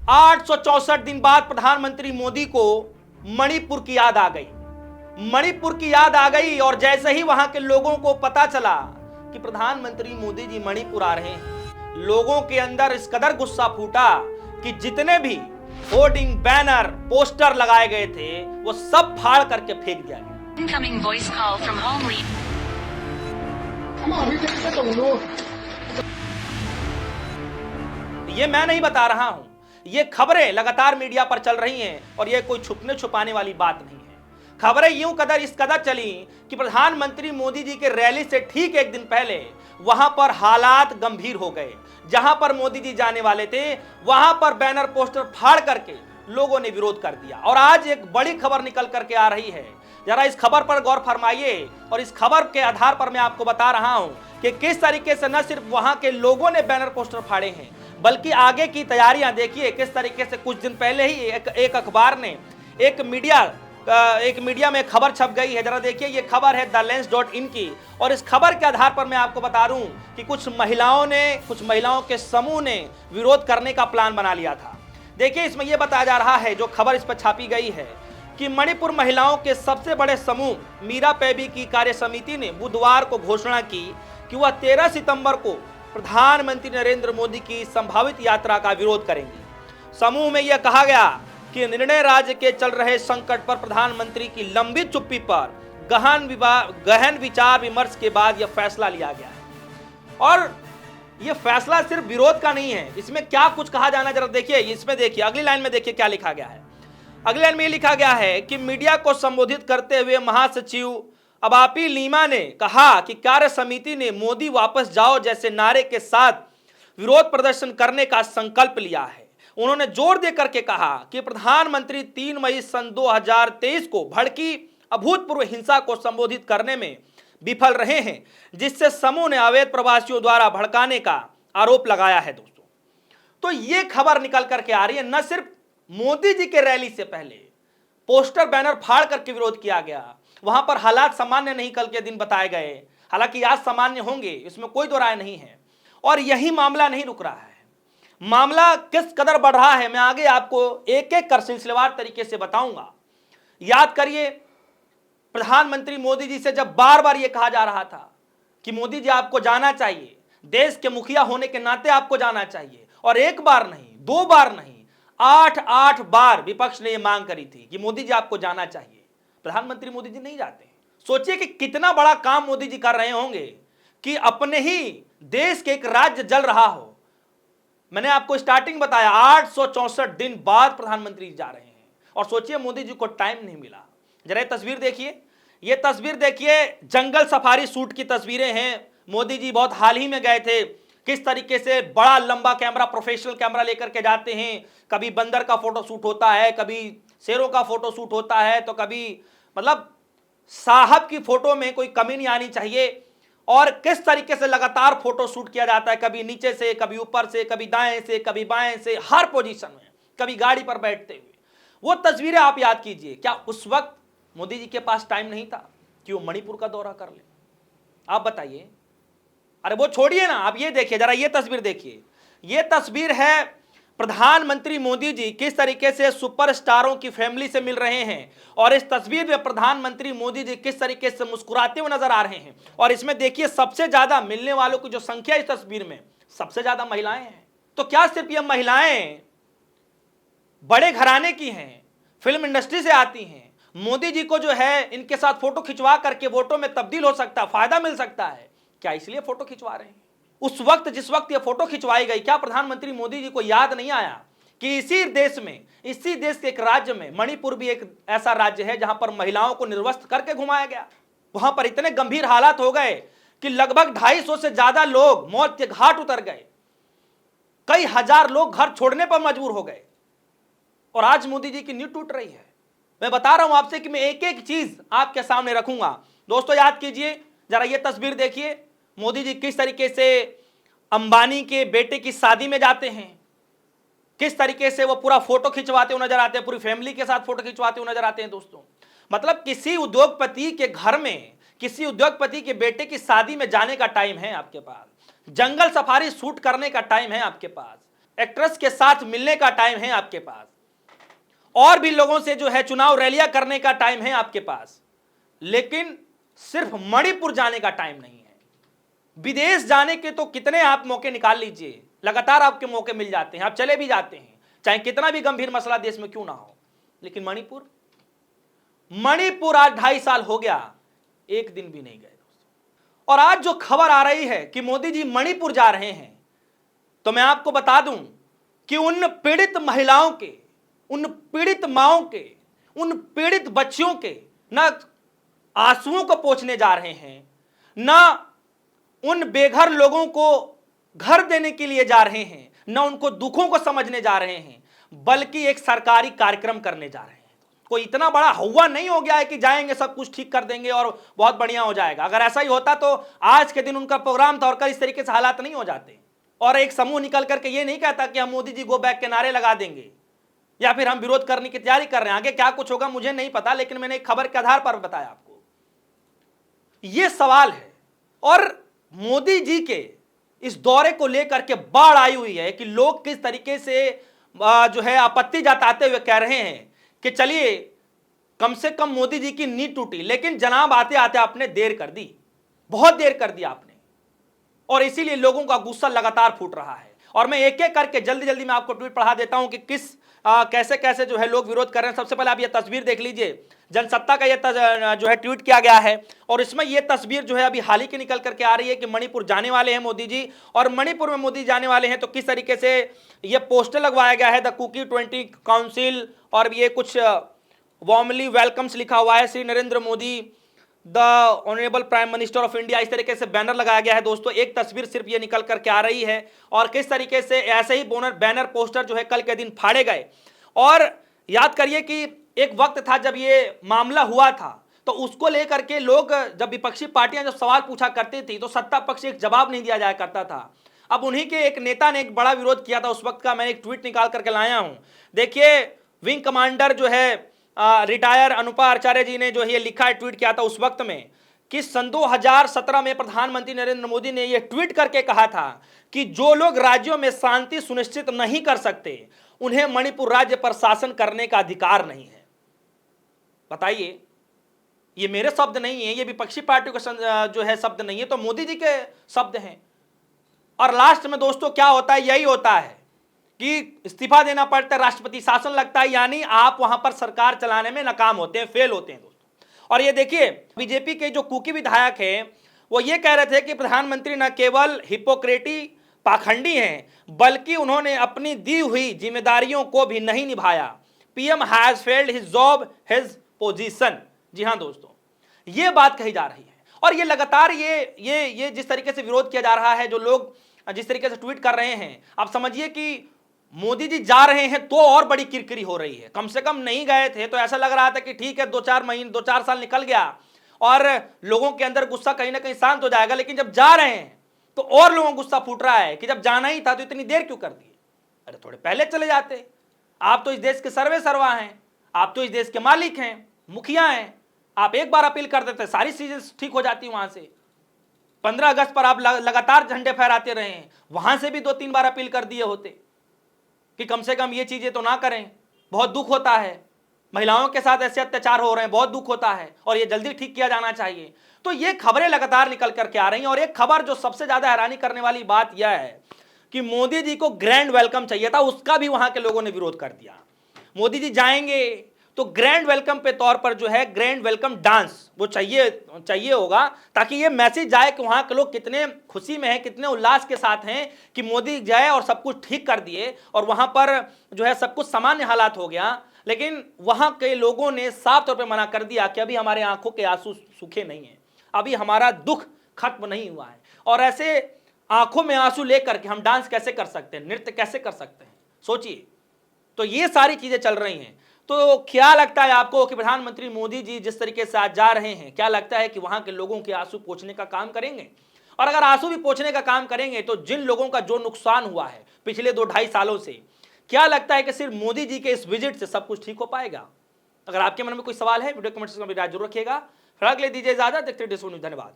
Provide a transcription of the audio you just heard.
864 दिन बाद प्रधानमंत्री मोदी को मणिपुर की याद आ गई। मणिपुर की याद आ गई और जैसे ही वहां के लोगों को पता चला कि प्रधानमंत्री मोदी जी मणिपुर आ रहे हैं, लोगों के अंदर इस कदर गुस्सा फूटा कि जितने भी होर्डिंग, बैनर, पोस्टर लगाए गए थे वो सब फाड़ करके फेंक दिया गया। Incoming voice call from home lead. ये मैं नहीं बता रहा हूं, ये खबरें लगातार मीडिया पर चल रही हैं और ये कोई छुपने छुपाने वाली बात नहीं है। खबरें इस कदर चली कि प्रधानमंत्री मोदी जी के रैली से ठीक एक दिन पहले वहां पर हालात गंभीर हो गए। जहां पर मोदी जी जाने वाले थे वहां पर बैनर, पोस्टर फाड़ करके लोगों ने विरोध कर दिया। और आज एक बड़ी खबर निकल करके आ रही है, जरा इस खबर पर गौर फरमाइए और इस खबर के आधार पर मैं आपको बता रहा हूं कि किस तरीके से न सिर्फ वहां के लोगों ने बैनर, पोस्टर फाड़े हैं, बल्कि आगे की तैयारियां देखिए किस तरीके से। कुछ दिन पहले ही एक अखबार ने एक मीडिया में खबर छप गई है। जरा देखिए, ये खबर है theLens.in की और इस खबर के आधार पर मैं आपको बता दूं कि कुछ महिलाओं के समूह ने विरोध करने का प्लान बना लिया था। देखिए, इसमें यह बताया जा रहा है, जो खबर इस पर छापी गई है, कि मणिपुर महिलाओं के सबसे बड़े समूह मीरा पैबी की कार्य समिति ने बुधवार को घोषणा की कि वह 13 सितंबर को प्रधानमंत्री नरेंद्र मोदी की संभावित यात्रा का विरोध करेंगे। समूह में यह कहा गया कि निर्णय राज्य के चल रहे संकट पर प्रधानमंत्री की लंबी चुप्पी पर गहन विचार विमर्श के बाद यह फैसला लिया गया है। और यह फैसला सिर्फ विरोध का नहीं है, इसमें क्या कुछ कहा जाना, जरा देखिए। इसमें देखिए, अगली लाइन में देखिए क्या लिखा गया है। अगली लाइन में यह लिखा गया है कि मीडिया को संबोधित करते हुए महासचिव अबापी लीमा ने कहा कि कार्य समिति ने मोदी वापस जाओ जैसे नारे के साथ विरोध प्रदर्शन करने का संकल्प लिया है। उन्होंने जोर देकर के कहा कि प्रधानमंत्री 3 मई सन 2023 को भड़की अभूतपूर्व हिंसा को संबोधित करने में विफल रहे हैं, जिससे समूह ने अवैध प्रवासियों द्वारा भड़काने का आरोप लगाया है। दोस्तों, तो ये खबर निकल करके आ रही है, न सिर्फ मोदी जी के रैली से पहले पोस्टर, बैनर फाड़ करके विरोध किया गया, वहां पर हालात सामान्य नहीं कल के दिन बताए गए, हालांकि आज सामान्य होंगे, इसमें कोई दो राय नहीं है। और यही मामला नहीं रुक रहा है, मामला किस कदर बढ़ रहा है मैं आगे आपको एक एक कर सिलसिलेवार तरीके से बताऊंगा। याद करिए, प्रधानमंत्री मोदी जी से जब बार बार यह कहा जा रहा था कि मोदी जी आपको जाना चाहिए, देश के मुखिया होने के नाते आपको जाना चाहिए, और एक बार नहीं, 2 बार नहीं, 8 बार विपक्ष ने यह मांग करी थी कि मोदी जी आपको जाना चाहिए, प्रधानमंत्री मोदी जी नहीं जाते। सोचिए कि कितना बड़ा काम मोदी जी कर रहे होंगे कि अपने ही देश के एक राज्य जल रहा हो। मैंने आपको स्टार्टिंग बताया, 864 दिन बाद प्रधानमंत्री जा रहे हैं और सोचिए मोदी जी को टाइम नहीं मिला। जरा ये तस्वीर देखिए, ये तस्वीर देखिए, जंगल सफारी शूट की तस्वीरें हैं। मोदी जी बहुत हाल ही में गए थे, किस तरीके से बड़ा लंबा कैमरा, प्रोफेशनल कैमरा लेकर के जाते हैं। कभी बंदर का फोटो शूट होता है, कभी शेरों का फोटो शूट होता है, तो कभी मतलब साहब की फोटो में कोई कमी नहीं आनी चाहिए। और किस तरीके से लगातार फोटो शूट किया जाता है, कभी नीचे से, कभी ऊपर से, कभी दाएं से, कभी बाएं से, हर पोजीशन में, कभी गाड़ी पर बैठते हुए। वो तस्वीरें आप याद कीजिए। क्या उस वक्त मोदी जी के पास टाइम नहीं था कि वो मणिपुर का दौरा कर ले? आप बताइए। अरे वो छोड़िए ना, आप ये देखिए, जरा ये तस्वीर देखिए। ये तस्वीर है प्रधानमंत्री मोदी जी किस तरीके से सुपरस्टारों की फैमिली से मिल रहे हैं, और इस तस्वीर में प्रधानमंत्री मोदी जी किस तरीके से मुस्कुराते हुए नजर आ रहे हैं। और इसमें देखिए, सबसे ज्यादा मिलने वालों की जो संख्या इस तस्वीर में, सबसे ज्यादा महिलाएं हैं। तो क्या सिर्फ ये महिलाएं बड़े घराने की हैं, फिल्म इंडस्ट्री से आती हैं? मोदी जी को जो है इनके साथ फोटो खिंचवा करके वोटों में तब्दील हो सकता है, फायदा मिल सकता है, क्या इसलिए फोटो खिंचवा रहे हैं? उस वक्त जिस वक्त ये फोटो खिंचवाई गई, क्या प्रधानमंत्री मोदी जी को याद नहीं आया कि इसी देश के एक राज्य में, मणिपुर भी एक ऐसा राज्य है जहां पर महिलाओं को निर्वस्त्र करके घुमाया गया। वहां पर इतने गंभीर हालात हो गए कि लगभग 250 से ज्यादा लोग मौत के घाट उतर गए, कई हजार लोग घर छोड़ने पर मजबूर हो गए। और आज मोदी जी की नींव टूट रही है। मैं बता रहा हूं आपसे कि मैं एक एक चीज आपके सामने रखूंगा। दोस्तों, याद कीजिए, जरा ये तस्वीर देखिए, मोदी जी किस तरीके से अंबानी के बेटे की शादी में जाते हैं, किस तरीके से वो पूरा फोटो खिंचवाते हुए नजर आते हैं, पूरी फैमिली के साथ फोटो खिंचवाते हुए नजर आते हैं। दोस्तों, मतलब किसी उद्योगपति के घर में, किसी उद्योगपति के बेटे की शादी में जाने का टाइम है आपके पास, जंगल सफारी शूट करने का टाइम है आपके पास, एक्ट्रेस के साथ मिलने का टाइम है आपके पास, और भी लोगों से जो है चुनाव रैलियां करने का टाइम है आपके पास, लेकिन सिर्फ मणिपुर जाने का टाइम नहीं है। विदेश जाने के तो कितने आप मौके निकाल लीजिए, लगातार आपके मौके मिल जाते हैं, आप चले भी जाते हैं, चाहे कितना भी गंभीर मसला देश में क्यों ना हो। लेकिन मणिपुर आज 2.5 साल हो गया, एक दिन भी नहीं गए दोस्तों। और आज जो खबर आ रही है कि मोदी जी मणिपुर जा रहे हैं, तो मैं आपको बता दूं कि उन पीड़ित महिलाओं के, उन पीड़ित माओं के, उन पीड़ित बच्चियों के ना आंसुओं को पोंछने जा रहे हैं, ना उन बेघर लोगों को घर देने के लिए जा रहे हैं, ना उनको दुखों को समझने जा रहे हैं, बल्कि एक सरकारी कार्यक्रम करने जा रहे हैं। कोई इतना बड़ा हवा नहीं हो गया है कि जाएंगे सब कुछ ठीक कर देंगे और बहुत बढ़िया हो जाएगा। अगर ऐसा ही होता तो आज के दिन उनका प्रोग्राम था और कल इस तरीके से हालात नहीं हो जाते। और एक समूह निकल करके ये नहीं कहता कि हम मोदी जी गो बैक के नारे लगा देंगे या फिर हम विरोध करने की तैयारी कर रहे हैं। आगे क्या कुछ होगा मुझे नहीं पता, लेकिन मैंने एक खबर के आधार पर बताया आपको। यह सवाल है, और मोदी जी के इस दौरे को लेकर के बाढ़ आई हुई है कि लोग किस तरीके से जो है आपत्ति जताते हुए कह रहे हैं कि चलिए कम से कम मोदी जी की नींद टूटी, लेकिन जनाब आते आते आपने देर कर दी, बहुत देर कर दी आपने, और इसीलिए लोगों का गुस्सा लगातार फूट रहा है। और मैं एक एक करके जल्दी जल्दी मैं आपको ट्वीट पढ़ा देता हूं कि किस कैसे कैसे जो है लोग विरोध कर रहे हैं। सबसे पहले आप ये तस्वीर देख लीजिए, जनसत्ता का ये जो है ट्वीट किया गया है, और इसमें ये तस्वीर जो है अभी हाल ही की निकल करके आ रही है कि मणिपुर जाने वाले हैं मोदी जी, और मणिपुर में मोदी जाने वाले हैं तो किस तरीके से ये पोस्टर लगवाया गया है, द कुकी 20 काउंसिल, और ये कुछ वार्मली वेलकम्स लिखा हुआ है, Shri Narendra Modi the honourable prime minister of India, इस तरीके से बैनर लगाया गया है। दोस्तों एक तस्वीर सिर्फ ये निकल करके आ रही है, और किस तरीके से ऐसे ही बैनर पोस्टर जो है कल के दिन फाड़े गए। और याद करिए कि एक वक्त था जब ये मामला हुआ था, तो उसको लेकर के लोग, जब विपक्षी पार्टियां जब सवाल पूछा करती थी तो सत्ता पक्ष एक जवाब नहीं दिया जाया करता था। अब उन्हीं के एक नेता ने एक बड़ा विरोध किया था, उस वक्त का मैं एक ट्वीट निकाल करके लाया हूं। देखिए विंग कमांडर जो है रिटायर अनुपा आचार्य जी ने जो ये लिखा है, ट्वीट किया था उस वक्त में कि सन 2017 में प्रधानमंत्री नरेंद्र मोदी ने यह ट्वीट करके कहा था कि जो लोग राज्यों में शांति सुनिश्चित नहीं कर सकते उन्हें मणिपुर राज्य पर शासन करने का अधिकार नहीं है। बताइए, ये मेरे शब्द नहीं है, ये विपक्षी पार्टियों का जो है शब्द नहीं है, तो मोदी जी के शब्द हैं। और लास्ट में दोस्तों क्या होता है, यही होता है कि इस्तीफा देना पड़ता है, राष्ट्रपति शासन लगता है, यानी आप वहां पर सरकार चलाने में नाकाम होते हैं, फेल होते हैं दोस्तों। और ये देखिए बीजेपी के जो कुकी विधायक हैं वो ये कह रहे थे कि प्रधानमंत्री न केवल हिपोक्रेटी पाखंडी हैं, बल्कि उन्होंने अपनी दी हुई जिम्मेदारियों को भी नहीं निभाया। PM has failed his job his position. जी हां दोस्तों, ये बात कही जा रही है। और ये लगातार ये जिस तरीके से विरोध किया जा रहा है, जो लोग जिस तरीके से ट्वीट कर रहे हैं, आप समझिए कि मोदी जी जा रहे हैं तो और बड़ी किरकिरी हो रही है। कम से कम नहीं गए थे तो ऐसा लग रहा था कि ठीक है 2-4 साल निकल गया और लोगों के अंदर गुस्सा कहीं ना कहीं शांत हो जाएगा, लेकिन जब जा रहे हैं तो और लोगों को गुस्सा फूट रहा है कि जब जाना ही था तो इतनी देर क्यों कर दी, अरे थोड़े पहले चले जाते। आप तो इस देश के सर्वे सर्वा हैं, आप तो इस देश के मालिक हैं, मुखिया हैं, आप एक बार अपील कर देते सारी चीजें ठीक हो जाती। वहां से 15 अगस्त पर आप लगातार झंडे फहराते रहे हैं, वहां से भी 2-3 बार अपील कर दिए होते कि कम से कम ये चीजें तो ना करें। बहुत दुख होता है, महिलाओं के साथ ऐसे अत्याचार हो रहे हैं, बहुत दुख होता है और ये जल्दी ठीक किया जाना चाहिए। तो ये खबरें लगातार निकल करके आ रही हैं। और एक खबर जो सबसे ज्यादा हैरानी करने वाली बात यह है कि मोदी जी को ग्रैंड वेलकम चाहिए था, उसका भी वहां के लोगों ने विरोध कर दिया। मोदी जी जाएंगे तो ग्रैंड वेलकम पे तौर पर जो है ग्रैंड वेलकम डांस वो चाहिए होगा, ताकि ये मैसेज जाए कि वहां के लोग कितने खुशी में हैं, कितने उल्लास के साथ हैं कि मोदी जाए और सब कुछ ठीक कर दिए और वहां पर जो है सब कुछ सामान्य हालात हो गया। लेकिन वहां के लोगों ने साफ तौर पे मना कर दिया कि अभी हमारे आंखों के आंसू सूखे नहीं है, अभी हमारा दुख खत्म नहीं हुआ है, और ऐसे आंखों में आंसू लेकर के हम डांस कैसे कर सकते हैं, नृत्य कैसे कर सकते हैं, सोचिए। तो ये सारी चीजें चल रही हैं। तो क्या लगता है आपको कि प्रधानमंत्री मोदी जी जिस तरीके से आज जा रहे हैं, क्या लगता है कि वहां के लोगों के आंसू पोंछने का काम करेंगे? और अगर आंसू भी पोंछने का काम करेंगे तो जिन लोगों का जो नुकसान हुआ है पिछले 2-2.5 सालों से, क्या लगता है कि सिर्फ मोदी जी के इस विजिट से सब कुछ ठीक हो पाएगा? अगर आपके मन में कोई सवाल है वीडियो कमेंट सेक्शन में राय जरूर रखिएगा। फिलहाल के लिए दीजिए इजाजत, देखते रहिए डिस्कस न्यूज़। धन्यवाद।